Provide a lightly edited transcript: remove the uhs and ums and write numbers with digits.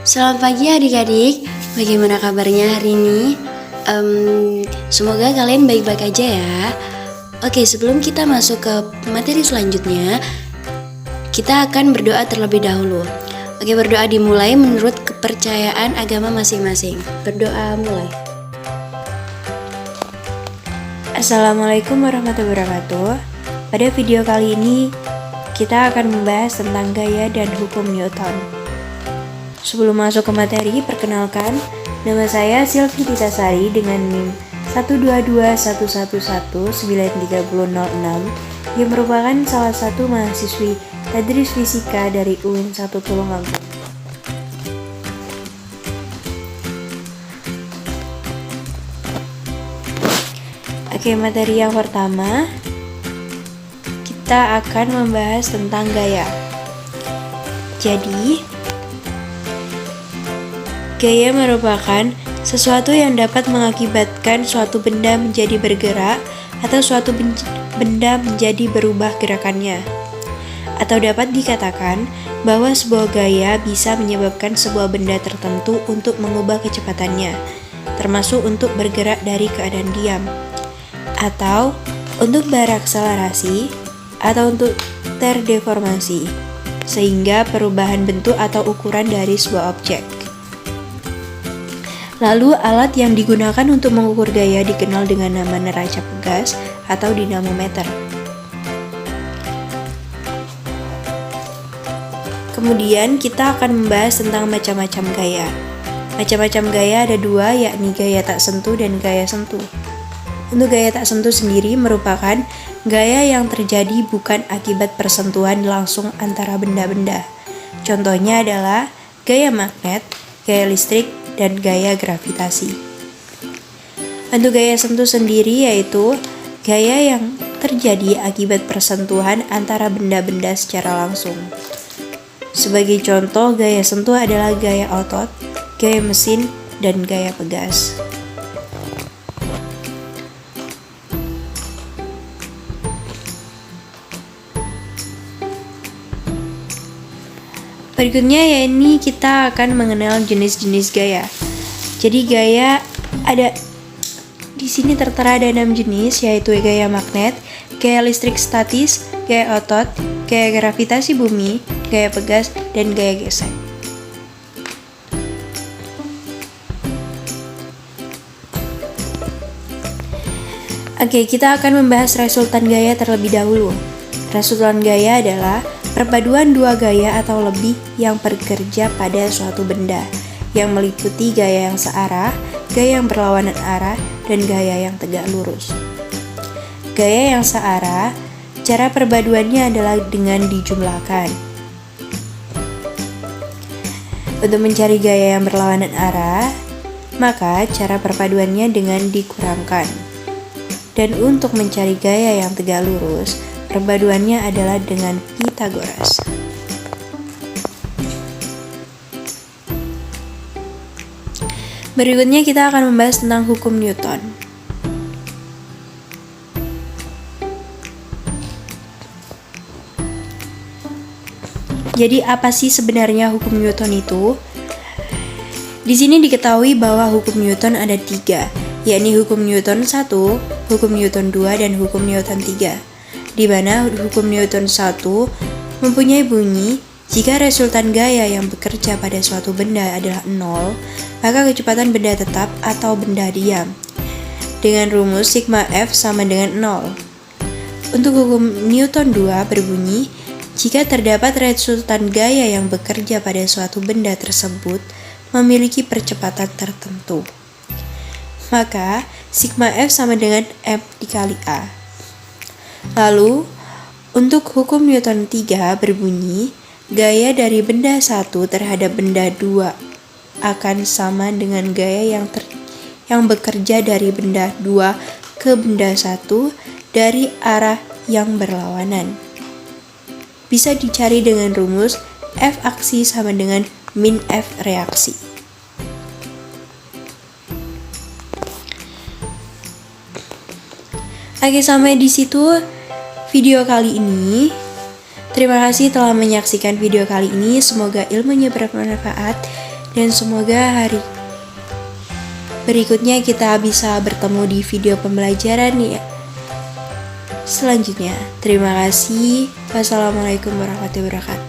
Selamat pagi adik-adik, bagaimana kabarnya hari ini? Semoga kalian baik-baik aja ya. Oke, sebelum kita masuk ke materi selanjutnya, kita akan berdoa terlebih dahulu. Oke, berdoa dimulai menurut kepercayaan agama masing-masing. Berdoa mulai. Assalamualaikum warahmatullahi wabarakatuh. Pada video kali ini, kita akan membahas tentang gaya dan hukum Newton. Sebelum masuk ke materi, perkenalkan, nama saya Silvi Titasari dengan NIM 12211193006 yang merupakan salah satu mahasiswi Tadris Fisika dari UIN 1 Tulungagung. Oke, materi yang pertama, kita akan membahas tentang gaya. Jadi, gaya merupakan sesuatu yang dapat mengakibatkan suatu benda menjadi bergerak atau suatu benda menjadi berubah gerakannya. Atau dapat dikatakan bahwa sebuah gaya bisa menyebabkan sebuah benda tertentu untuk mengubah kecepatannya, termasuk untuk bergerak dari keadaan diam, atau untuk berakselerasi, atau untuk terdeformasi, sehingga perubahan bentuk atau ukuran dari sebuah objek. Lalu, alat yang digunakan untuk mengukur gaya dikenal dengan nama neraca pegas atau dinamometer. Kemudian, kita akan membahas tentang macam-macam gaya. Macam-macam gaya ada dua, yakni gaya tak sentuh dan gaya sentuh. Untuk gaya tak sentuh sendiri merupakan gaya yang terjadi bukan akibat persentuhan langsung antara benda-benda. Contohnya adalah gaya magnet, gaya listrik, dan gaya gravitasi. Untuk gaya sentuh sendiri yaitu gaya yang terjadi akibat persentuhan antara benda-benda secara langsung. Sebagai contoh, gaya sentuh adalah gaya otot, gaya mesin, dan gaya pegas. Berikutnya yakni kita akan mengenal jenis-jenis gaya. Jadi gaya ada di sini tertera ada 6 jenis, yaitu gaya magnet, gaya listrik statis, gaya otot, gaya gravitasi bumi, gaya pegas, dan gaya gesek. Oke, kita akan membahas resultan gaya terlebih dahulu. Resultan gaya adalah perpaduan dua gaya atau lebih yang bekerja pada suatu benda, yang meliputi gaya yang searah, gaya yang berlawanan arah, dan gaya yang tegak lurus. Gaya yang searah, cara perpaduannya adalah dengan dijumlahkan. Untuk mencari gaya yang berlawanan arah, maka cara perpaduannya dengan dikurangkan. Dan untuk mencari gaya yang tegak lurus, perpaduannya adalah dengan Pythagoras. Berikutnya kita akan membahas tentang hukum Newton. Jadi apa sih sebenarnya hukum Newton itu? Di sini diketahui bahwa hukum Newton ada 3, yakni hukum Newton 1, hukum Newton 2, dan hukum Newton 3. Di mana hukum Newton 1 mempunyai bunyi, jika resultan gaya yang bekerja pada suatu benda adalah 0, maka kecepatan benda tetap atau benda diam, dengan rumus sigma F sama dengan 0. Untuk hukum Newton 2 berbunyi, jika terdapat resultan gaya yang bekerja pada suatu benda tersebut memiliki percepatan tertentu, maka sigma F sama dengan M dikali A. Lalu, untuk hukum Newton 3 berbunyi, gaya dari benda 1 terhadap benda 2 akan sama dengan gaya yang bekerja dari benda 2 ke benda 1 dari arah yang berlawanan. Bisa dicari dengan rumus F aksi sama dengan min F reaksi. Oke, sampai di situ video kali ini. Terima kasih telah menyaksikan video kali ini. Semoga ilmunya bermanfaat Dan semoga hari berikutnya kita bisa bertemu di video pembelajaran ya selanjutnya. Terima kasih. Wassalamualaikum warahmatullahi wabarakatuh.